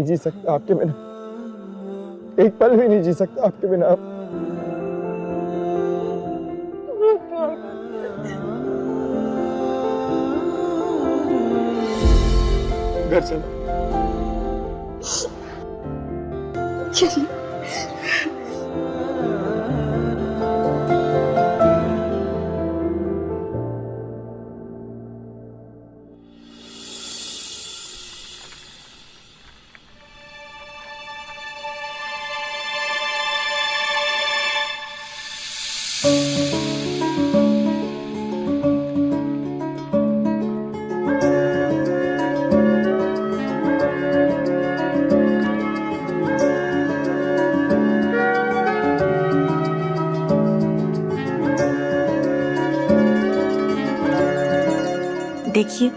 जी सकता आपके बिना, एक पल भी नहीं जी सकता आपके बिना। आप घर चलो। देखिए,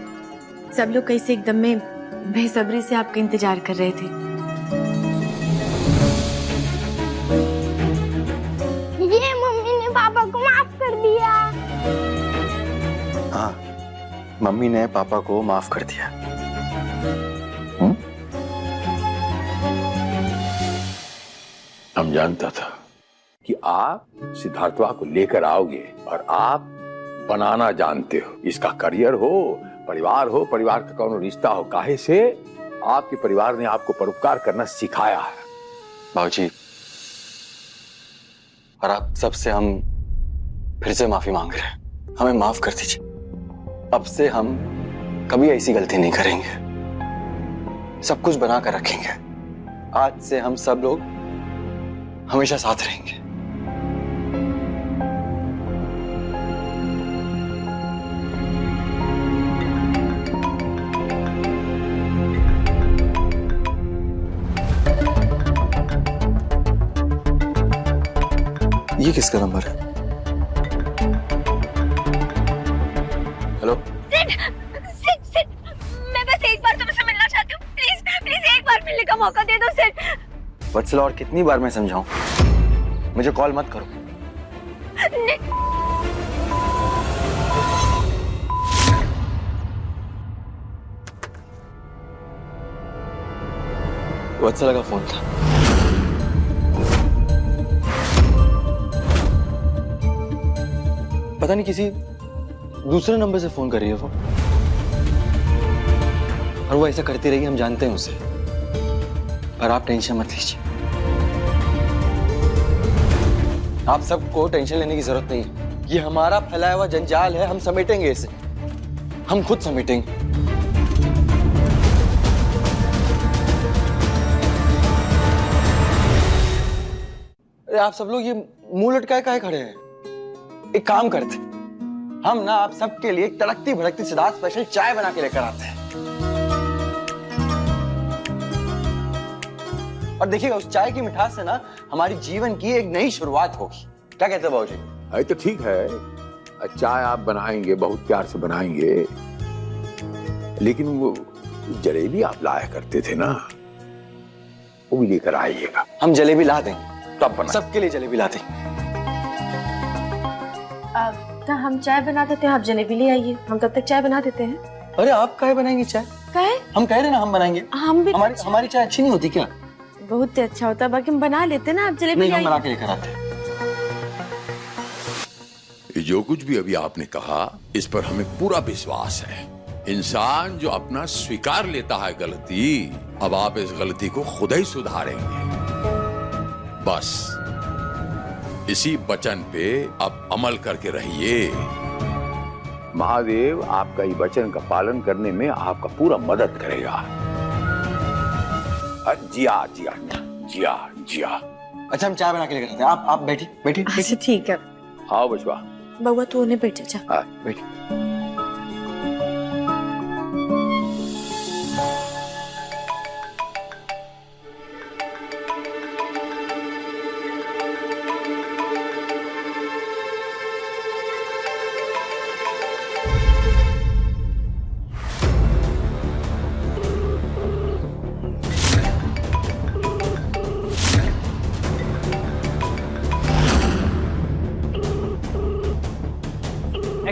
सब लोग कैसे एकदम में बेसब्री से आपका इंतजार कर रहे थे। ये मम्मी ने पापा को माफ कर दिया। हाँ, मम्मी ने पापा को माफ कर दिया। हम जानता था कि आप सिद्धार्थवा को लेकर आओगे और आप बनाना जानते हो। इसका करियर हो, परिवार हो, परिवार का कौन रिश्ता हो, काहे से आपके परिवार ने आपको परोपकार करना सिखाया है। बाबूजी, और आप सबसे हम फिर से माफी मांग रहे हैं। हमें माफ कर दीजिए। अब से हम कभी ऐसी गलती नहीं करेंगे। सब कुछ बना कर रखेंगे। आज से हम सब लोग हमेशा साथ रहेंगे। ये किसका नंबर है? हेलो सिड, मैं बस एक बार तुमसे मिलना चाहती हूँ। प्लीज प्लीज एक बार मिलने का मौका दे दो सिड। वत्सला, और कितनी बार मैं समझाऊं? मुझे कॉल मत करो। वत्सला का फोन था। पता नहीं किसी दूसरे नंबर से फोन कर रही है वो, और वो ऐसा करती रहेगी। हम जानते हैं उसे, पर आप टेंशन मत लीजिए। आप सबको टेंशन लेने की जरूरत नहीं है। ये हमारा फैलाया हुआ जंजाल है। हम समेटेंगे इसे, हम खुद समेटेंगे। अरे आप सब लोग ये मुंह लटकाए काहे खड़े हैं? एक काम करते, हम ना आप सबके लिए एक तड़कती भड़कती सिद्धार्थ स्पेशल चाय बना के लेकर आते हैं। और देखिएगा, उस चाय की मिठास से ना हमारी जीवन की एक नई शुरुआत होगी। क्या कहते हैं बाबूजी? अरे तो ठीक है, चाय आप बनाएंगे, बहुत प्यार से बनाएंगे, लेकिन वो जलेबी आप लाया करते थे ना, वो भी लेकर आइएगा। हम जलेबी ला देंगे, तब बना सबके लिए जलेबी ला देंगे। तो हम चाय बना देते हैं, आप जलेबी ले आइए, हम तब तक चाय बना देते हैं। अरे आप काहे बनाएंगे चाय? काहे? हम कह रहे ना हम बनाएंगे। हम भी हमारी चाय अच्छी नहीं होती क्या? बहुत अच्छा होता है, बाकी हम बना लेते हैं ना, आप जलेबी नहीं, ले हम बना आइए। के लेकर आते हैं। जो कुछ भी अभी आपने कहा, इस पर हमें पूरा विश्वास है। इंसान जो अपना स्वीकार लेता है गलती, अब आप इस गलती को खुद ही सुधारेंगे। बस इसी वचन पे अब अमल करके रहिए। महादेव आपका ये वचन का पालन करने में आपका पूरा मदद करेगा। जिया जिया जिया जिया। अच्छा, हम चाय बना के लेकर आते हैं। आप बैठिए। अच्छा ठीक है। आओ बचवा। बउआ तू उन्हें बैठ जा। बैठिए।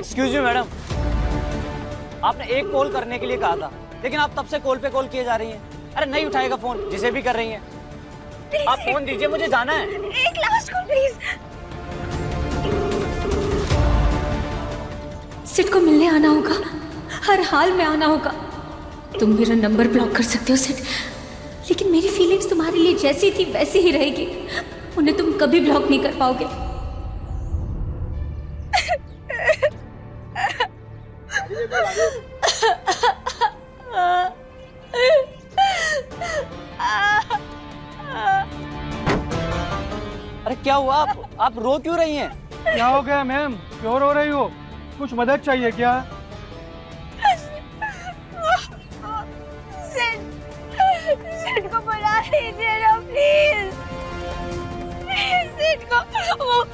एक्सक्यूज मी मैडम, आपने एक कॉल करने के लिए कहा था, लेकिन आप तब से कॉल पे कॉल किए जा रही हैं। अरे नहीं उठाएगा फोन, जिसे भी कर रही हैं। आप फोन दीजिए, मुझे जाना है। एक लास्ट कॉल प्लीज। सिड को मिलने आना होगा, हर हाल में आना होगा। तुम मेरा नंबर ब्लॉक कर सकते हो सिड, लेकिन मेरी फीलिंग्स तुम्हारे लिए जैसी थी वैसी ही रहेगी। उन्हें तुम कभी ब्लॉक नहीं कर पाओगे। अरे क्या हुआ? आप रो क्यों रही हैं? क्या हो गया मैम, क्यों रो रही हो? कुछ मदद चाहिए क्या? सिड को बुला लीजिए ना प्लीज। सिड को, वो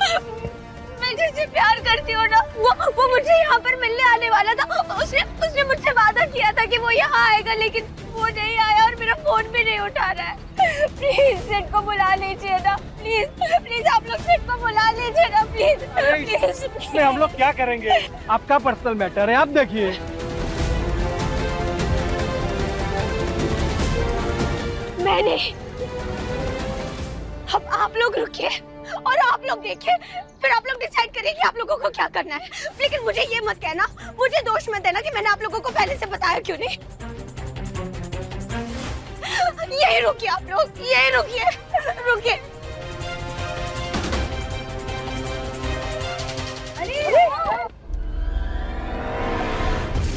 मैं जिससे प्यार करती हूँ ना, वो मुझे यहाँ पर मिलने आने वाला था। उसने मुझसे वादा किया था कि वो यहाँ आएगा, लेकिन वो नहीं आया और मेरा फोन भी नहीं उठा रहा है। प्लीज सिड को बुला लीजिए ना, प्लीज प्लीज आप लोग सिड को बुला लीजिए ना प्लीज प्लीज। इसमें हम लोग क्या करेंगे? आपका पर्सनल मैटर है, आप देखिए। मैंने, अब आप लोग रुकिए और आप लोग देखिए, फिर आप लोग डिसाइड करिए कि आप लोगों को क्या करना है। लेकिन मुझे ये मत कहना, मुझे दोष मत देना कि मैंने आप लोगों को पहले से बताया क्यों नहीं। यही रुकिए आप लोग, यही रुकिए, रुकिए।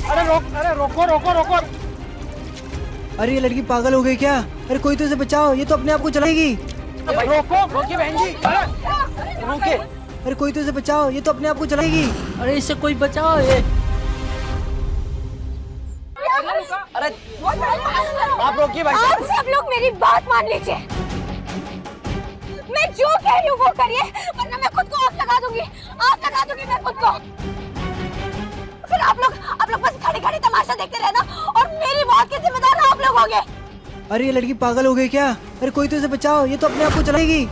अरे रोको रोको रोको। अरे ये लड़की पागल हो गई क्या? अरे कोई तो इसे बचाओ, ये तो अपने आप को चलाएगी। रोको, रोकिए बहन जी, रोकिए। अरे कोई तो इसे बचाओ, ये तो अपने आप को चलाएगी। अरे इसे कोई बचाओ। ये अरे आप रोकिए भाई साहब। आप सब लोग मेरी बात मान लीजिए। मैं जो कह रही हूँ वो करिए, वरना मैं खुद को आग लगा दूंगी। आग लगा दूंगी मैं खुद को। फिर आप लोग बस खड़े खड़े तमाशा देखते रहना और मेरी मौत के जिम्मेदार आप लोग होंगे। अरे ये लड़की पागल हो गई क्या? अरे कोई तो इसे बचाओ, ये तो अपने आप को चलाएगी।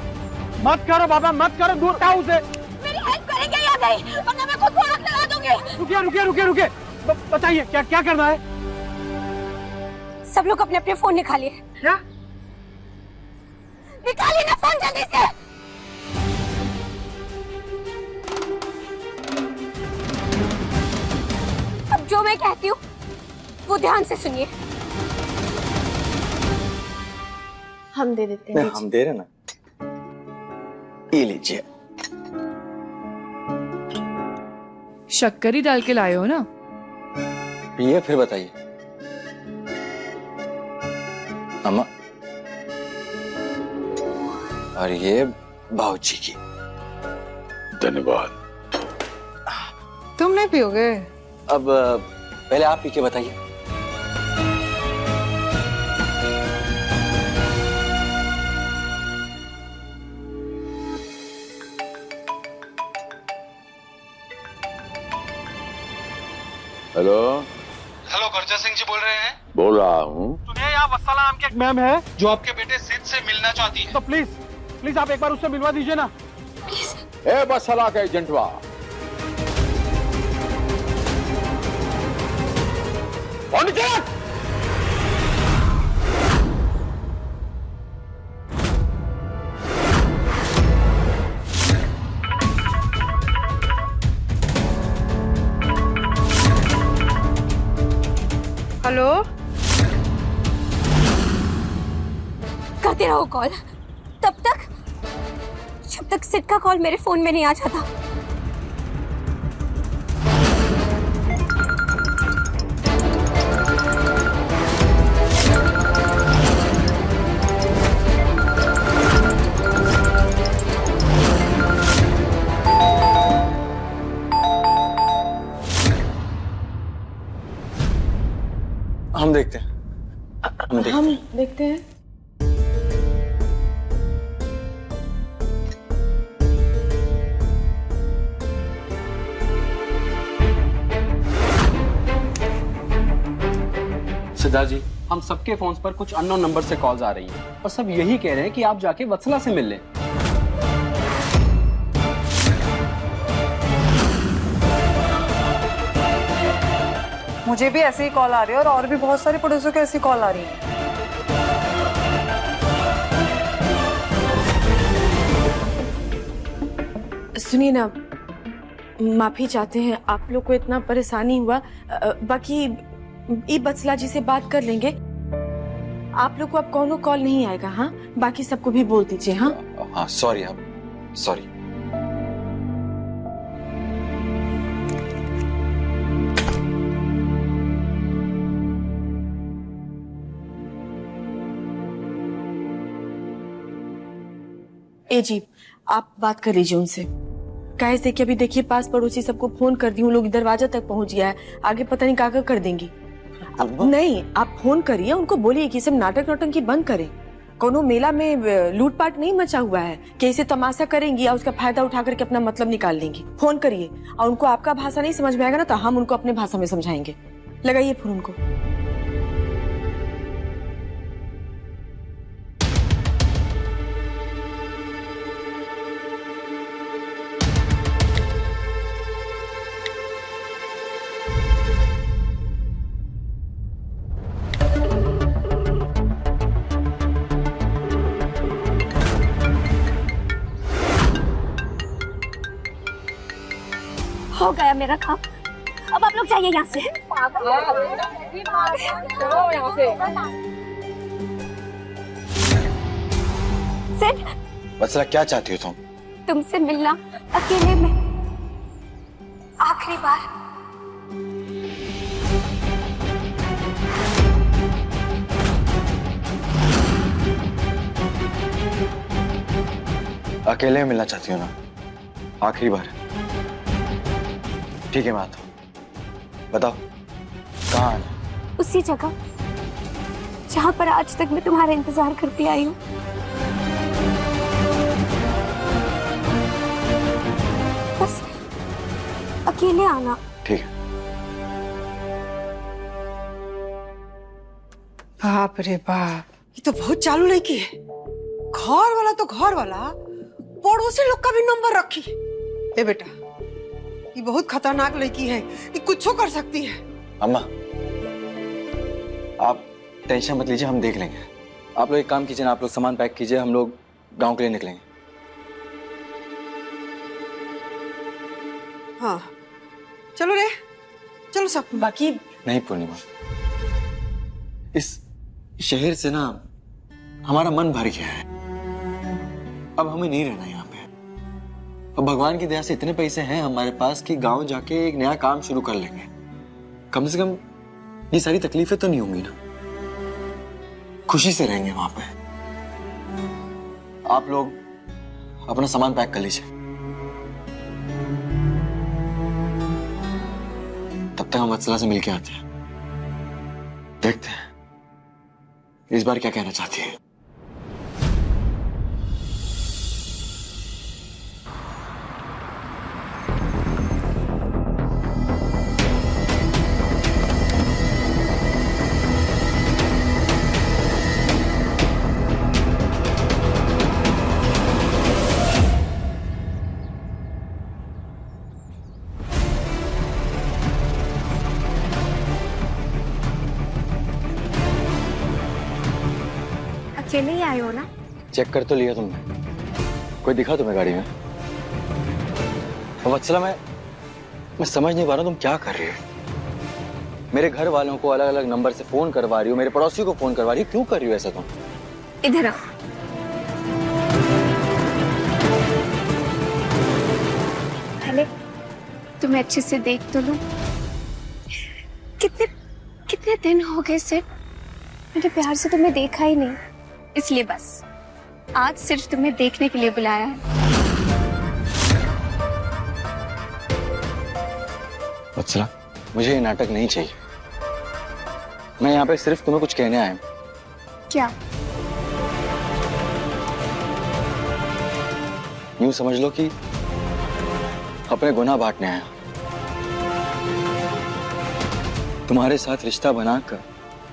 मत करो बाबा, मत करो, दूर हटाओ उसे। मेरी हेल्प करेंगे या नहीं, वरना मैं खुद को आग लगा दूंगी। रुकिए रुकिए रुकिए रुकिए, बताइए क्या क्या करना है? सब लोग अपने अपने फोन निकालिए। क्या? निकालिए ना फोन जल्दी से। अब जो मैं कहती हूँ वो ध्यान से सुनिए। हम दे देते हैं। हम दे रहे ना, ये लीजिए। शक्कर ही डाल के लाए हो ना? ये फिर बताइए। अम्मा, और ये बाबूजी की। धन्यवाद। तुम नहीं पियोगे? अब पहले आप पी के बताइए। हेलो हेलो, गुरजर सिंह जी बोल रहे हैं? बोल रहा हूँ। सुनिए, यहाँ वत्सला नाम की एक मैम है जो आपके बेटे सिड से मिलना चाहती है। तो प्लीज प्लीज आप एक बार उससे मिलवा दीजिए ना। ए बस सलाह का एजेंटवा, हेलो, करते रहो कॉल तब तक जब तक सिड का कॉल मेरे फोन में नहीं आ जाता। हम देखते हैं, हम देखते हैं। सिद्धार्थ जी, हम सबके फोन्स पर कुछ अननोन नंबर से कॉल्स आ रही हैं और सब यही कह रहे हैं कि आप जाके वत्सला से मिल लें। मुझे भी ऐसे ही कॉल आ रही है और भी बहुत सारे पड़ोसियों को ऐसी कॉल आ रही है। सुनिए ना, माफी चाहते हैं, आप लोग को इतना परेशानी हुआ। बाकी ई बत्सला जी से बात कर लेंगे। आप लोग को अब कौनो कॉल नहीं आएगा। हाँ, बाकी सबको भी बोल दीजिए। हाँ हाँ, सॉरी आप, सॉरी। ए जी, आप बात कर लीजिए उनसे। कैसे कि अभी देखिए पास पड़ोसी सबको फोन कर दी हूँ, लोग दरवाजा तक पहुंच गया है, आगे पता नहीं क्या कर देंगी। अब नहीं, आप फोन करिए, उनको बोलिए कि सब नाटक नौटंकी बंद करें। कोनो मेला में लूटपाट नहीं मचा हुआ है कि इसे तमाशा करेंगी या उसका फायदा उठा करके अपना मतलब निकाल लेंगी। फोन करिए, और उनको आपका भाषा नहीं समझ में आएगा ना तो हम उनको अपने भाषा में समझाएंगे। लगाइए फोन उनको। हो गया मेरा काम, अब आप लोग जाइए यहाँ से। सिड, बत्सला क्या चाहती हो तुम? तुमसे मिलना अकेले में आखिरी बार। अकेले मिलना चाहती हो ना? आखिरी बार। ठीक है, मैं आता हूँ। बताओ कहाँ आना? उसी जगह जहाँ पर आज तक मैं तुम्हारा इंतजार करती आई हूँ। बस अकेले आना। ठीक है। बाप रे बाप, ये तो बहुत चालू लड़की है। घर वाला तो घर वाला, पड़ोसी लोग का भी नंबर रखी। ए बेटा, ये बहुत खतरनाक लड़की है, ये कुछ कर सकती है। अम्मा, आप टेंशन मत लीजिए, हम देख लेंगे। आप लोग एक काम कीजिए ना, आप लोग सामान पैक कीजिए, हम लोग गांव के लिए निकलेंगे। हाँ चलो रे, चलो सब। बाकी नहीं पूर्णिमा, इस शहर से ना हमारा मन भर गया है। अब हमें नहीं रहना यहाँ पे। अब भगवान की दया से इतने पैसे हैं हमारे पास कि गांव जाके एक नया काम शुरू कर लेंगे। कम से कम ये सारी तकलीफें तो नहीं होंगी ना, खुशी से रहेंगे वहां पे। आप लोग अपना सामान पैक कर लीजिए, तब तक हम वत्सला से मिलके आते हैं। देखते हैं इस बार क्या कहना चाहती है। अकेले ही आए हो ना? चेक कर तो लिया तुमने? कोई दिखा तुम्हें गाड़ी में? वत्सला, मैं समझ नहीं पा रहा तुम क्या कर रही हो। मेरे घर वालों को अलग अलग नंबर से फोन करवा रही हो, मेरे पड़ोसियों को फोन करवा रही हो, क्यों कर रही हो ऐसा तुम? इधर आओ। पहले तुम्हें अच्छे से देख तो लूं। कितने दिन हो गए सिर्फ मैंने प्यार से तुम्हें देखा ही नहीं, इसलिए बस आज सिर्फ तुम्हें देखने के लिए बुलाया है। वत्सला, मुझे ये नाटक नहीं चाहिए। मैं यहाँ पे सिर्फ तुम्हें कुछ कहने आया हूँ। क्या? यूं समझ लो कि अपने गुनाह बांटने आया। तुम्हारे साथ रिश्ता बनाकर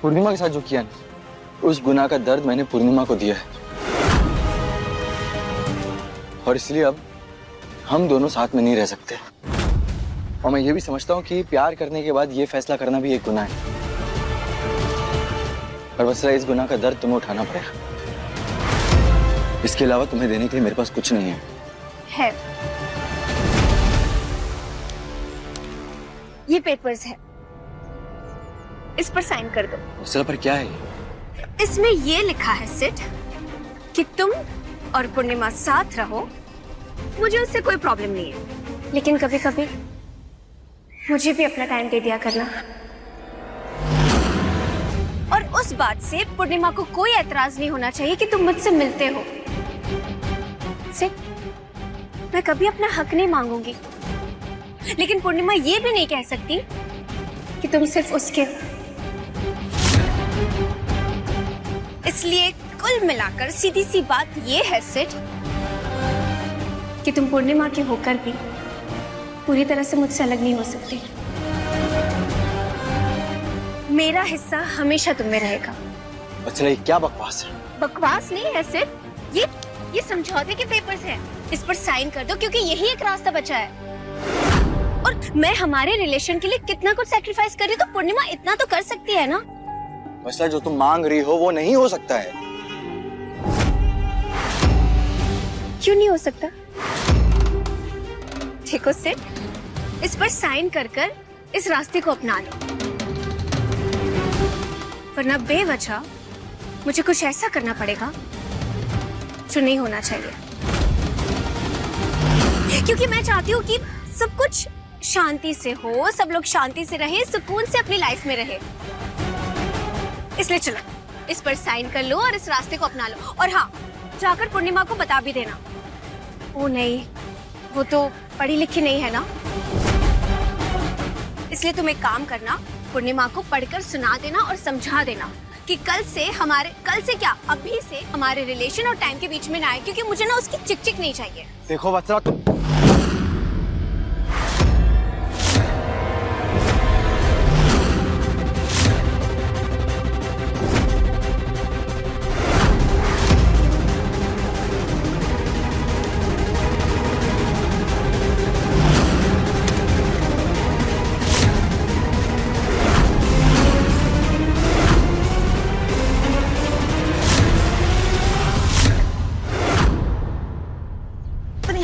पूर्णिमा के साथ जो किया ना, उस गुनाह का दर्द मैंने पूर्णिमा को दिया है, और इसलिए अब हम दोनों साथ में नहीं रह सकते। और मैं ये भी समझता हूँ कि प्यार करने के बाद ये फैसला करना भी एक गुनाह है, और बस इस गुनाह का दर्द तुम्हें उठाना पड़ेगा। इसके अलावा तुम्हें देने के लिए मेरे पास कुछ नहीं है। ये पेपर्स है, इस पर साइन कर दो। वत्सला पर क्या है? इसमें ये लिखा है सिड कि तुम और पूर्णिमा साथ रहो, मुझे उससे कोई प्रॉब्लम नहीं है, लेकिन कभी कभी मुझे भी अपना टाइम दे दिया करना। और उस बात से पूर्णिमा को कोई एतराज नहीं होना चाहिए कि तुम मुझसे मिलते हो। सिड, मैं कभी अपना हक नहीं मांगूंगी, लेकिन पूर्णिमा ये भी नहीं कह सकती कि तुम सिर्फ उसके हो। इसलिए कुल मिलाकर सीधी सी बात ये है सिड कि तुम पूर्णिमा के होकर भी पूरी तरह से मुझसे अलग नहीं हो सकती। मेरा हिस्सा हमेशा तुम में रहेगा। वत्सला ये क्या बकवास है? बकवास नहीं है सिड, ये समझौते के पेपर्स हैं। इस पर साइन कर दो क्योंकि यही एक रास्ता बचा है। और मैं हमारे रिलेशन के लिए कितना कुछ सैक्रिफाइस कर रही हूँ, तो पूर्णिमा इतना तो कर सकती है ना। वत्सला जो तुम मांग रही हो वो नहीं हो सकता है। क्यों नहीं हो सकता? देखो सिड, इस पर साइन कर कर इस रास्ते को अपना लो, वरना बेवजह मुझे कुछ ऐसा करना पड़ेगा जो नहीं होना चाहिए। क्योंकि मैं चाहती हूँ कि सब कुछ शांति से हो, सब लोग शांति से रहे, सुकून से अपनी लाइफ में रहे। इसलिए चलो इस पर साइन कर लो और इस रास्ते को अपना लो। और हाँ, जाकर पूर्णिमा को बता भी देना। ओ नहीं, वो तो पढ़ी लिखी नहीं है ना, इसलिए तुम एक काम करना, पूर्णिमा को पढ़कर सुना देना और समझा देना कि कल से क्या, अभी से हमारे रिलेशन और टाइम के बीच में ना आए, क्योंकि मुझे ना उसकी चिक चिक नहीं चाहिए। देखो वत्सला, तुम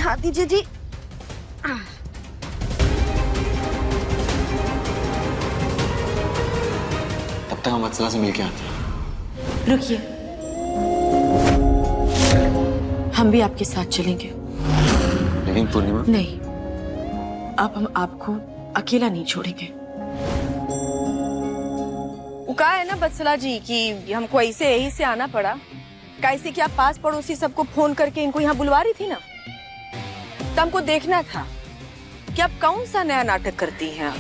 हाथ दीजिए जी। तब तक हम वत्सला से मिलके आते हैं। रुकिए, हम भी आपके साथ चलेंगे। लेकिन पूर्णिमा? नहीं, अब हम आपको अकेला नहीं छोड़ेंगे। वो कहा है ना वत्सला जी कि हमको ऐसे यही से आना पड़ा, कैसे कि आप पास पड़ोसी सबको फोन करके इनको यहाँ बुलवा रही थी ना, तो हमको देखना था कि आप कौन सा नया नाटक करती हैं आप।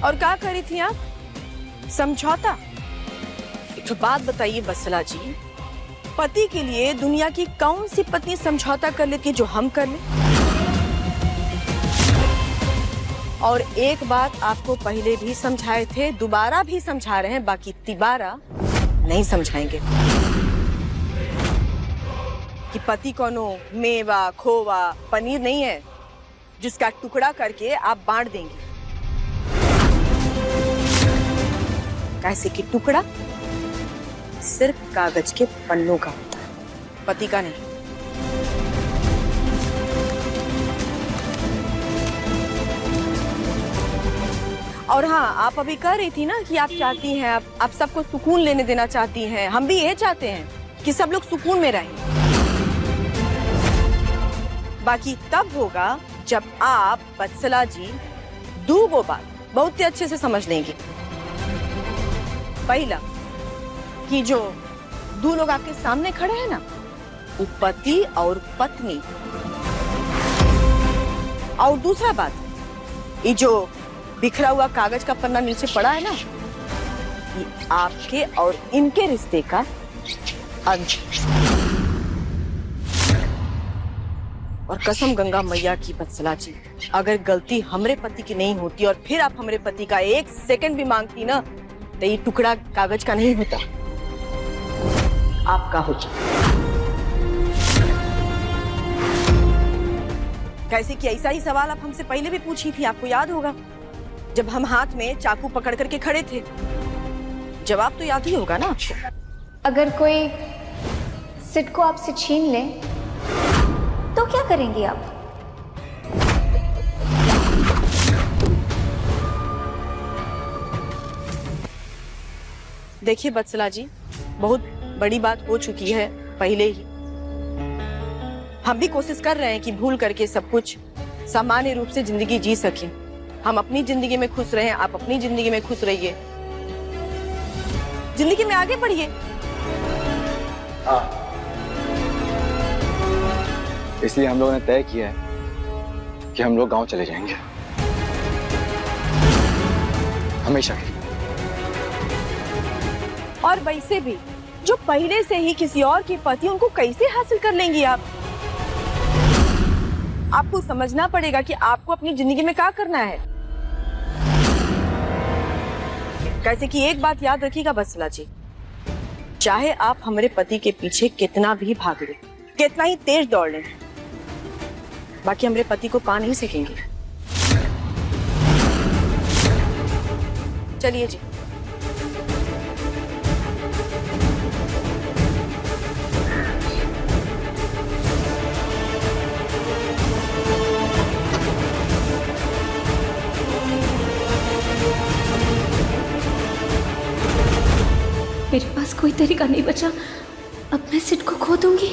और क्या करी थी आप? समझौता? तो बात बताइए वत्सला जी, पति के लिए दुनिया की कौन सी पत्नी समझौता कर लेती है जो हम कर ले? और एक बात आपको पहले भी समझाए थे, दोबारा भी समझा रहे हैं, बाकी तिबारा नहीं समझाएंगे कि पति कोनो मेवा, खोवा, पनीर नहीं है जिसका टुकड़ा करके आप बांट देंगे। कैसे कि टुकड़ा सिर्फ कागज के पन्नों का होता है, पति का नहीं। और हाँ, आप अभी कह रही थी ना कि आप चाहती हैं, आप सबको सुकून लेने देना चाहती हैं। हम भी ये चाहते हैं कि सब लोग सुकून में रहें। बाकी तब होगा जब आप वत्सला जी दो बात बहुत ही अच्छे से समझ लेंगे। पहला कि जो दो लोग आपके सामने खड़े हैं ना, वो पति और पत्नी। और दूसरा बात, ये जो बिखरा हुआ कागज का पन्ना नीचे पड़ा है ना, ये आपके और इनके रिश्ते का अंत। और कसम गंगा मैया की वत्सला जी, अगर गलती हमरे पति की नहीं होती और फिर आप हमरे पति का एक सेकंड भी मांगती ना, तो ये टुकड़ा कागज का नहीं होता, आपका होता। कैसे कि ऐसा ही सवाल आप हमसे पहले भी पूछी थी, आपको याद होगा, जब हम हाथ में चाकू पकड़ करके खड़े थे। जवाब तो याद ही होगा ना आपको। अगर कोई सिड को आपसे छीन ले तो क्या करेंगी आप? देखिए बत्सला जी, बहुत बड़ी बात हो चुकी है पहले ही। हम भी कोशिश कर रहे हैं कि भूल करके सब कुछ सामान्य रूप से जिंदगी जी सकें। हम अपनी जिंदगी में खुश रहें, आप अपनी जिंदगी में खुश रहिए, जिंदगी में आगे बढ़िए। इसलिए हम लोगों ने तय किया है कि हम लोग गांव चले जाएंगे, हमेशा के लिए। और वैसे भी जो पहले से ही किसी और के पति, उनको कैसे हासिल कर लेंगी आप? आपको समझना पड़ेगा कि आपको अपनी जिंदगी में क्या करना है। कैसे कि एक बात याद रखिएगा बत्सला जी, चाहे आप हमारे पति के पीछे कितना भी भाग ले, कितना ही तेज दौड़ लें, बाकी हमारे पति को पा नहीं सकेंगे। चलिए जी। मेरे पास कोई तरीका नहीं बचा, अब मैं सिड को खो दूंगी।